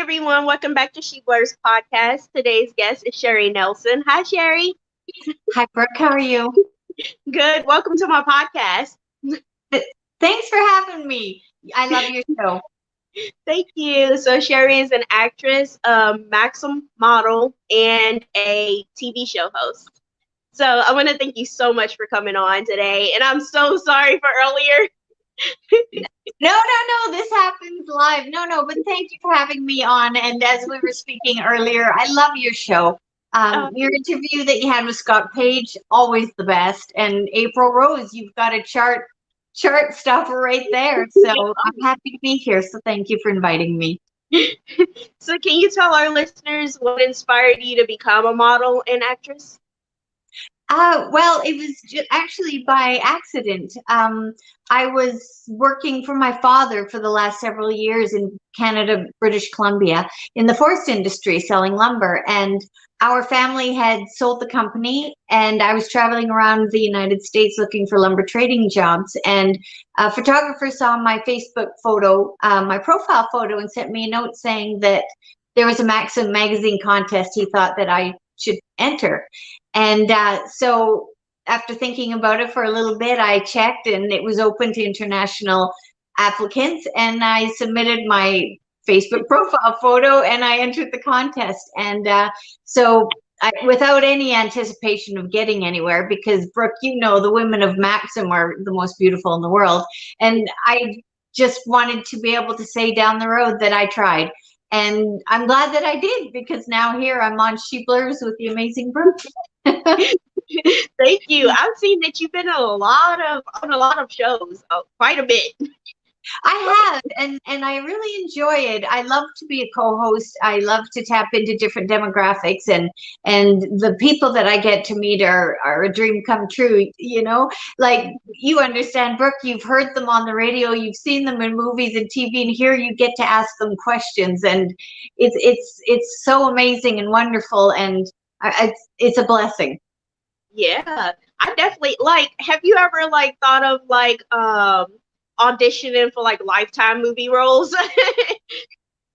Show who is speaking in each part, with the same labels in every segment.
Speaker 1: everyone. Welcome back to She Blurs podcast. Today's guest is Sherry Nelson. Hi, Sherry.
Speaker 2: Hi, Brooke. How are you?
Speaker 1: Good. Welcome to my podcast.
Speaker 2: Thanks for having me. I love your show.
Speaker 1: Thank you. So, Sherry is an actress, Maxim model, and a TV show host. So, I want to thank you so much for coming on today. And I'm so sorry for earlier.
Speaker 2: No. This happens live. No. But thank you for having me on. And as we were speaking earlier, I love your show. Your interview that you had with Scott Page, always the best. And April Rose, you've got a chart stopper right there. So I'm happy to be here. So thank you for inviting me.
Speaker 1: So, can you tell our listeners what inspired you to become a model and actress?
Speaker 2: Well, it was actually by accident. I was working for my father for the last several years in Canada, British Columbia, in the forest industry selling lumber. And our family had sold the company, and I was traveling around the United States looking for lumber trading jobs. And a photographer saw my Facebook photo, my profile photo, and sent me a note saying that there was a Maxim magazine contest he thought that I should enter. And so after thinking about it for a little bit, I checked, and it was open to international applicants. And I submitted my Facebook profile photo, and I entered the contest. And without any anticipation of getting anywhere, because Brooke, the women of Maxim are the most beautiful in the world. And I just wanted to be able to say down the road that I tried. And I'm glad that I did, because now here I'm on She Blurs with the amazing Brooke.
Speaker 1: Thank you. I've seen that you've been on a lot of shows, quite a bit.
Speaker 2: I have, and I really enjoy it. I love to be a co-host. I love to tap into different demographics, and the people that I get to meet are a dream come true. Like, you understand, Brooke, you've heard them on the radio, you've seen them in movies and TV, and here you get to ask them questions, and it's so amazing and wonderful, and it's a blessing.
Speaker 1: Yeah, I definitely have you ever thought of auditioning for Lifetime movie roles?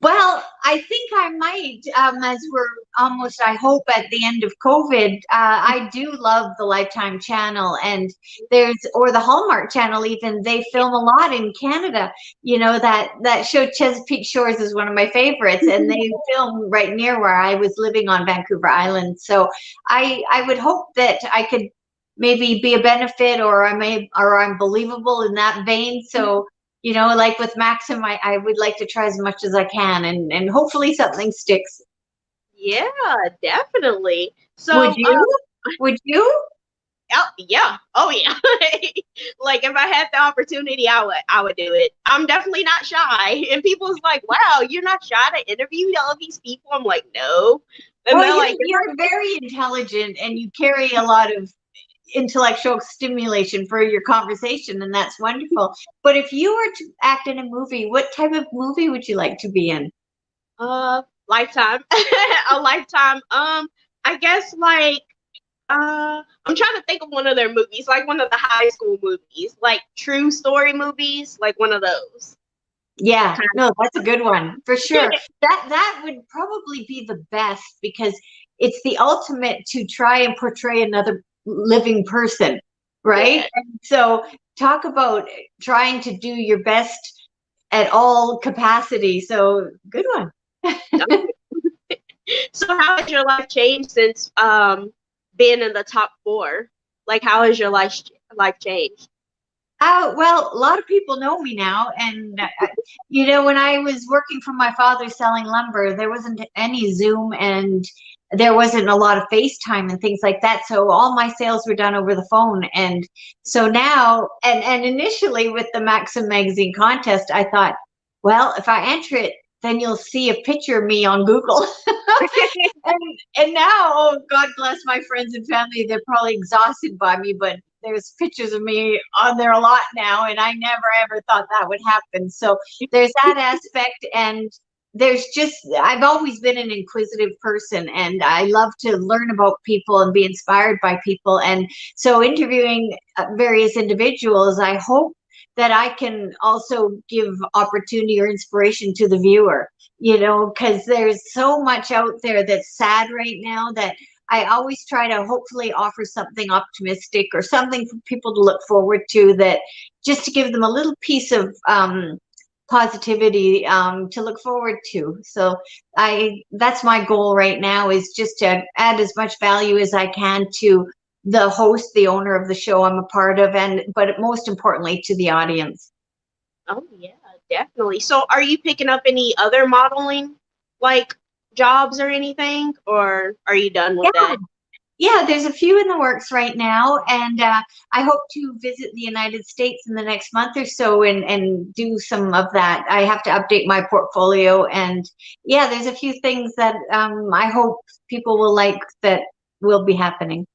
Speaker 2: Well, I think I might, as we're almost, I hope, at the end of COVID. I do love the Lifetime channel, and or the Hallmark channel even. They film a lot in Canada. That show Chesapeake Shores is one of my favorites, and they film right near where I was living on Vancouver Island. So I would hope that I could maybe be a benefit, or I'm believable in that vein. So, like with Maxim, I would like to try as much as I can, and hopefully something sticks.
Speaker 1: Yeah, definitely. So
Speaker 2: would you?
Speaker 1: Yeah. Oh yeah. If I had the opportunity, I would do it. I'm definitely not shy. And people's like, wow, you're not shy to interview all these people? I'm like, no. And
Speaker 2: well, you're very intelligent, and you carry a lot of intellectual stimulation for your conversation, and that's wonderful. But if you were to act in a movie, what type of movie would you like to be in?
Speaker 1: Lifetime. A Lifetime. I guess I'm trying to think of one of their movies, like one of the high school movies, like true story movies, like one of those.
Speaker 2: Yeah, no, that's a good one for sure. That would probably be the best, because it's the ultimate to try and portray another living person, right? Yeah. And so talk about trying to do your best at all capacity. So good one.
Speaker 1: So how has your life changed since being in the top 4? How has your life changed?
Speaker 2: Well, a lot of people know me now, and when I was working for my father selling lumber, there wasn't any Zoom, and there wasn't a lot of FaceTime and things like that. So all my sales were done over the phone. And so now, and initially with the Maxim magazine contest, I thought, well, if I enter it, then you'll see a picture of me on Google. and now, oh, God bless my friends and family, they're probably exhausted by me, but there's pictures of me on there a lot now, and I never ever thought that would happen. So there's that aspect, and I've always been an inquisitive person, and I love to learn about people and be inspired by people. And so interviewing various individuals, I hope that I can also give opportunity or inspiration to the viewer, because there's so much out there that's sad right now that I always try to hopefully offer something optimistic or something for people to look forward to, that just to give them a little piece of positivity to look forward to. So that's my goal right now, is just to add as much value as I can to the host, the owner of the show I'm a part of, but most importantly to the audience.
Speaker 1: Oh yeah, definitely. So are you picking up any other modeling like jobs or anything, or are you done with that?
Speaker 2: Yeah, there's a few in the works right now, and I hope to visit the United States in the next month or so and do some of that. I have to update my portfolio, and yeah, there's a few things that I hope people will like that will be happening.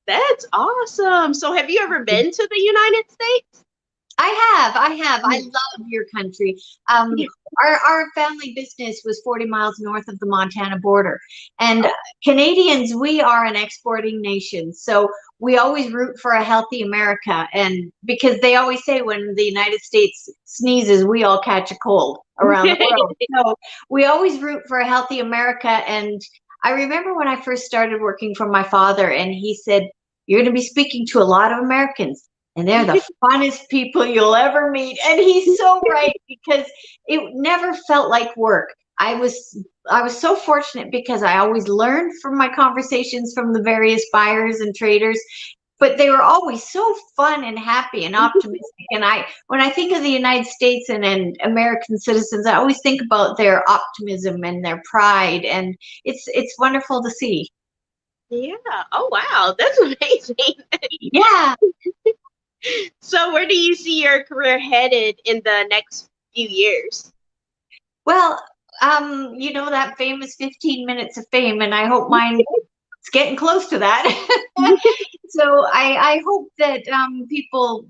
Speaker 1: That's awesome. So have you ever been to the United States?
Speaker 2: I have. I love your country. Our family business was 40 miles north of the Montana border. And Canadians, we are an exporting nation. So we always root for a healthy America. And because they always say when the United States sneezes, we all catch a cold around the world. So we always root for a healthy America. And I remember when I first started working for my father, and he said, "You're going to be speaking to a lot of Americans, and they're the funnest people you'll ever meet." And he's so right, because it never felt like work. I was so fortunate because I always learned from my conversations from the various buyers and traders, but they were always so fun and happy and optimistic. And when I think of the United States and American citizens, I always think about their optimism and their pride, and it's wonderful to see.
Speaker 1: Yeah. Oh wow, that's amazing.
Speaker 2: Yeah.
Speaker 1: So where do you see your career headed in the next few years?
Speaker 2: Well, that famous 15 minutes of fame, and I hope mine is getting close to that. So I hope that people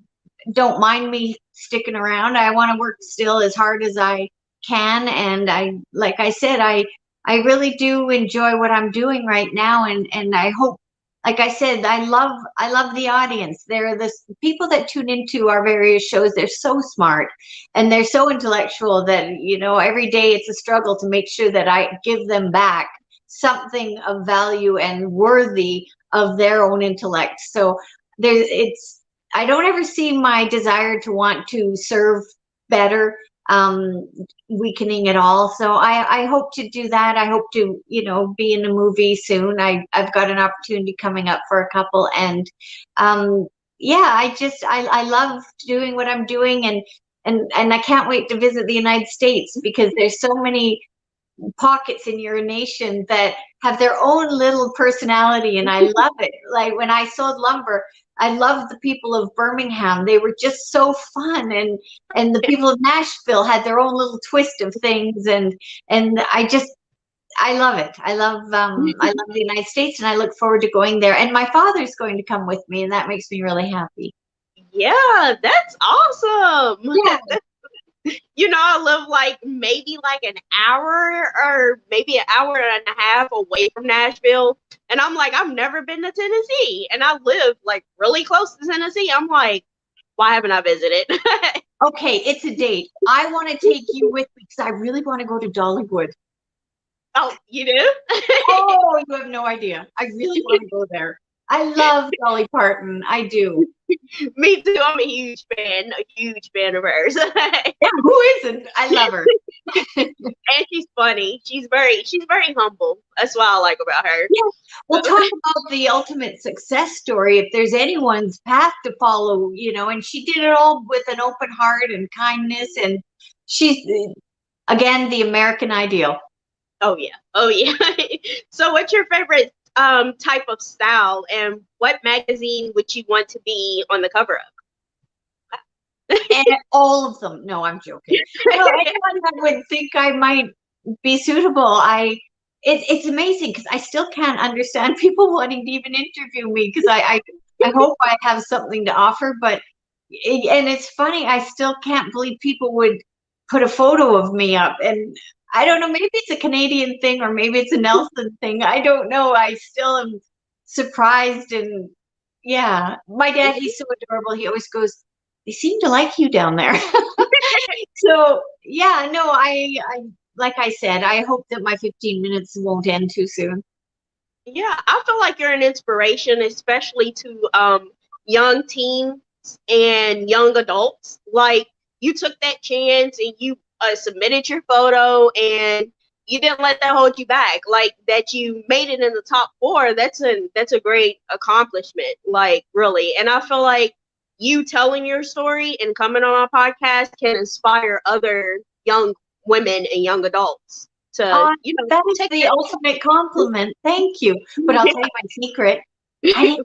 Speaker 2: don't mind me sticking around. I want to work still as hard as I can, and like I said, I really do enjoy what I'm doing right now, and I hope, like I said, I love the audience. They're the people that tune into our various shows. They're so smart and they're so intellectual that, every day it's a struggle to make sure that I give them back something of value and worthy of their own intellect. So I don't ever see my desire to want to serve better weakening at all. So I hope to do that. I hope to, be in a movie soon. I've got an opportunity coming up for a couple, and yeah, I love doing what I'm doing, and I can't wait to visit the United States, because there's so many pockets in your nation that have their own little personality, and I love it. Like when I sold lumber, I loved the people of Birmingham. They were just so fun, and the people of Nashville had their own little twist of things, and I love it. I love the United States, and I look forward to going there. And my father's going to come with me, and that makes me really happy.
Speaker 1: Yeah, that's awesome.
Speaker 2: Yeah.
Speaker 1: I live maybe an hour or maybe an hour and a half away from Nashville. And I'm like, I've never been to Tennessee. And I live really close to Tennessee. I'm like, why haven't I visited?
Speaker 2: Okay, it's a date. I want to take you with me because I really want to go to Dollywood.
Speaker 1: Oh, you do?
Speaker 2: Oh, you have no idea. I really want to go there. I love Dolly Parton. I do.
Speaker 1: Me too. I'm a huge fan of hers.
Speaker 2: Yeah, who isn't? I love her.
Speaker 1: And she's funny. She's very humble. That's what I like about her.
Speaker 2: Yeah. We'll talk about the ultimate success story, if there's anyone's path to follow, and she did it all with an open heart and kindness, and she's, again, the American ideal.
Speaker 1: Oh yeah. So what's your favorite type of style, and what magazine would you want to be on the cover of?
Speaker 2: And all of them. No, I'm joking. Anyone that would think I might be suitable, it's amazing, because I still can't understand people wanting to even interview me, because I hope I have something to offer, but and it's funny, I still can't believe people would put a photo of me up, and I don't know, maybe it's a Canadian thing or maybe it's a Nelson thing. I don't know. I still am surprised, and yeah, my dad, he's so adorable. He always goes, they seem to like you down there. So yeah, no, I like I said, I hope that my 15 minutes won't end too soon.
Speaker 1: Yeah, I feel like you're an inspiration, especially to young teens and young adults. Like you took that chance and you submitted your photo and you didn't let that hold you back. Like that you made it in the top four. That's a great accomplishment. Like really, and I feel like you telling your story and coming on our podcast can inspire other young women and young adults to,
Speaker 2: That is
Speaker 1: take
Speaker 2: the ultimate compliment. Thank you. But I'll tell you my secret. I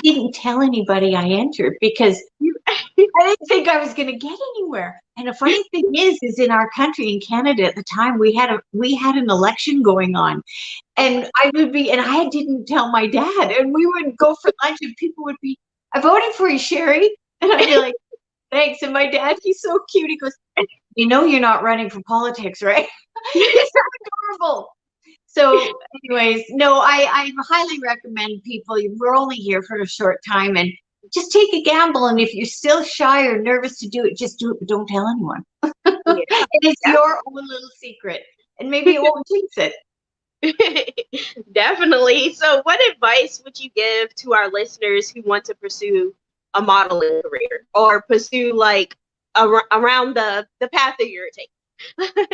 Speaker 2: didn't tell anybody I entered because I didn't think I was going to get anywhere. And the funny thing is in our country, in Canada at the time, we had an election going on, and I didn't tell my dad, and we would go for lunch, and people would be, "I voted for you, Sherry," and I'd be like, "Thanks." And my dad, he's so cute. He goes, "You know, you're not running for politics, right?" It's so adorable. So, anyways, no, I highly recommend people. We're only here for a short time, and just take a gamble. And if you're still shy or nervous to do it, just do it, but don't tell anyone.
Speaker 1: Yeah.
Speaker 2: It is your own little secret, and maybe it won't jinx it.
Speaker 1: Definitely. So, what advice would you give to our listeners who want to pursue a modeling career or pursue like around the path that you're taking?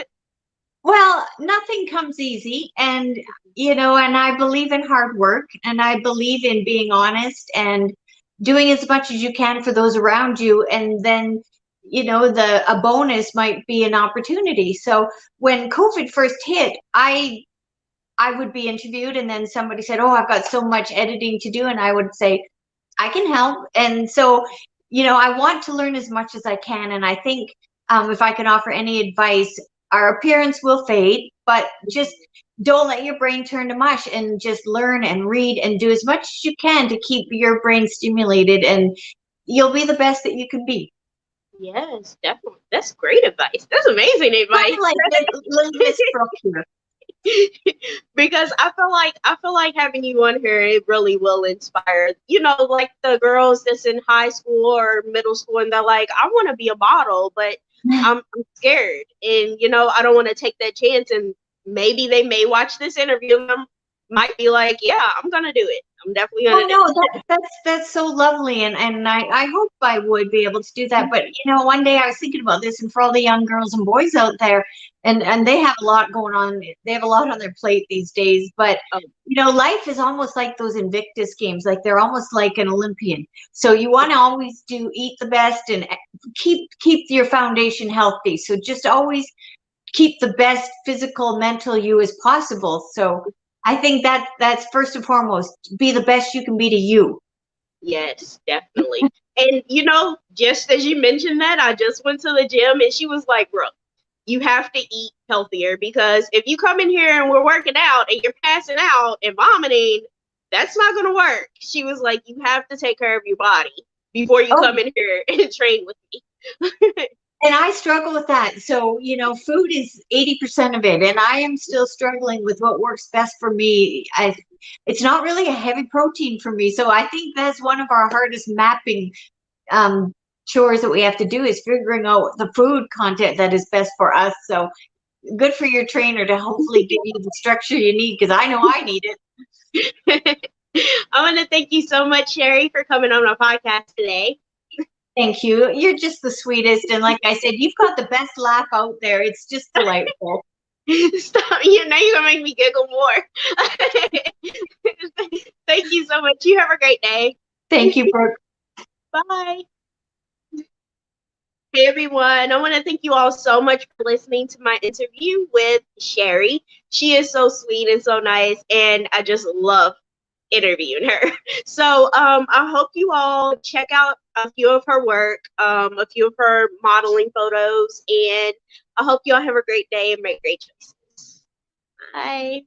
Speaker 2: Well, nothing comes easy, and and I believe in hard work, and I believe in being honest and doing as much as you can for those around you, and then a bonus might be an opportunity. So when COVID first hit, I would be interviewed, and then somebody said, "Oh, I've got so much editing to do," and I would say, "I can help." And so, I want to learn as much as I can, and I think if I can offer any advice, our appearance will fade, but just don't let your brain turn to mush, and just learn and read and do as much as you can to keep your brain stimulated, and you'll be the best that you can be.
Speaker 1: Yes, definitely. That's great advice. That's amazing
Speaker 2: Kind
Speaker 1: advice.
Speaker 2: of like little Miss Brooke here.
Speaker 1: Because I feel like having you on here, it really will inspire, like the girls that's in high school or middle school and they're like, I want to be a model, but I'm scared, and I don't want to take that chance, and maybe they may watch this interview and might be like, yeah, I'm gonna do it. I'm definitely
Speaker 2: Oh
Speaker 1: gonna do
Speaker 2: no,
Speaker 1: it.
Speaker 2: that's so lovely, and I hope I would be able to do that. But one day I was thinking about this, and for all the young girls and boys out there, and they have a lot going on. They have a lot on their plate these days. But life is almost like those Invictus games. Like they're almost like an Olympian. So you want to always eat the best and keep your foundation healthy. So just always keep the best physical, mental you as possible. So I think that's first and foremost. Be the best you can be to you.
Speaker 1: Yes, definitely. And just as you mentioned that, I just went to the gym and she was like, bro, you have to eat healthier, because if you come in here and we're working out and you're passing out and vomiting, that's not going to work. She was like, you have to take care of your body before you
Speaker 2: Oh,
Speaker 1: come in here and train with me.
Speaker 2: and I struggle with that. So, food is 80% of it, and I am still struggling with what works best for me. It's not really a heavy protein for me. So I think that's one of our hardest mapping um, chores that we have to do, is figuring out the food content that is best for us. So good for your trainer to hopefully give you the structure you need, because I know I need it.
Speaker 1: I want to thank you so much, Sherry, for coming on our podcast today.
Speaker 2: Thank you. You're just the sweetest. And like I said, you've got the best laugh out there. It's just delightful.
Speaker 1: Stop. Now you're going to make me giggle more. Thank you so much. You have a great day.
Speaker 2: Thank you, Brooke.
Speaker 1: Bye. Hey everyone, I want to thank you all so much for listening to my interview with Sherry. She is so sweet and so nice, and I just love interviewing her. So I hope you all check out a few of her work, a few of her modeling photos, and I hope you all have a great day and make great choices. Bye.